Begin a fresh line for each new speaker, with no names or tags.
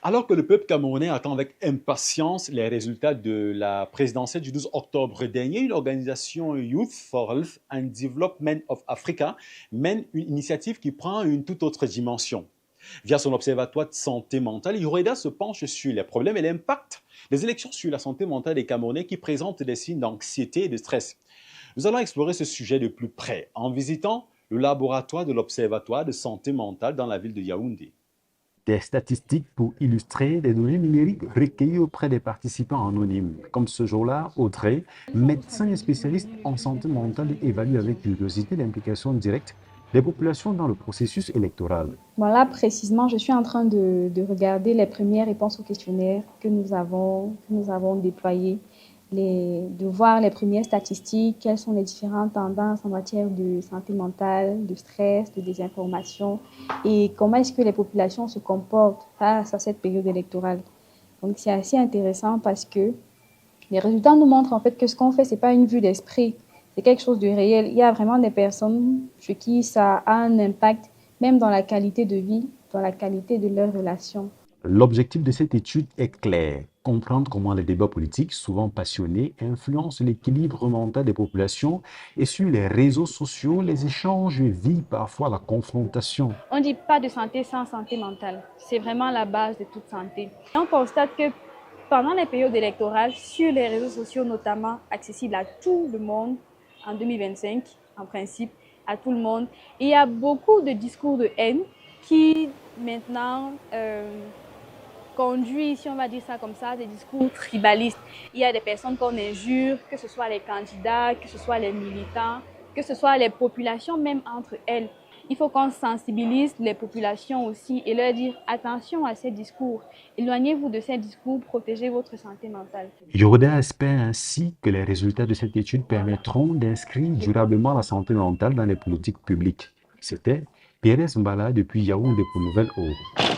Alors que le peuple camerounais attend avec impatience les résultats de la présidentielle du 12 octobre dernier, l'organisation Youth for Health and Development of Africa mène une initiative qui prend une toute autre dimension. Via son observatoire de santé mentale, Yoreda se penche sur les problèmes et l'impact des élections sur la santé mentale des Camerounais qui présentent des signes d'anxiété et de stress. Nous allons explorer ce sujet de plus près en visitant le laboratoire de l'observatoire de santé mentale dans la ville de Yaoundé.
Des statistiques pour illustrer des données numériques recueillies auprès des participants anonymes. Comme ce jour-là, Audrey, médecin et spécialiste en santé mentale, évalue avec curiosité l'implication directe des populations dans le processus électoral.
Bon, là, précisément, je suis en train de regarder les premières réponses au questionnaire que nous avons déployées, de voir les premières statistiques, quelles sont les différentes tendances en matière de santé mentale, de stress, de désinformation, et comment est-ce que les populations se comportent face à cette période électorale. Donc, c'est assez intéressant parce que les résultats nous montrent en fait que ce qu'on fait, ce n'est pas une vue d'esprit, c'est quelque chose de réel. Il y a vraiment des personnes chez qui ça a un impact, même dans la qualité de vie, dans la qualité de leurs relations.
L'objectif de cette étude est clair, comprendre comment les débats politiques, souvent passionnés, influencent l'équilibre mental des populations et sur les réseaux sociaux, les échanges vivent parfois la confrontation.
On ne dit pas de santé sans santé mentale. C'est vraiment la base de toute santé. On constate que pendant les périodes électorales, sur les réseaux sociaux notamment, accessibles à tout le monde, en 2025, en principe, à tout le monde, il y a beaucoup de discours de haine qui maintenant conduit, si on va dire ça comme ça, des discours tribalistes. Il y a des personnes qu'on injure, que ce soit les candidats, que ce soit les militants, que ce soit les populations même entre elles. Il faut qu'on sensibilise les populations aussi et leur dire attention à ces discours. Éloignez-vous de ces discours, protégez votre santé mentale.
Yoda espère ainsi que les résultats de cette étude permettront d'inscrire durablement la santé mentale dans les politiques publiques. C'était Pérez Mbala depuis Yaoundé pour Nouvelle Aube.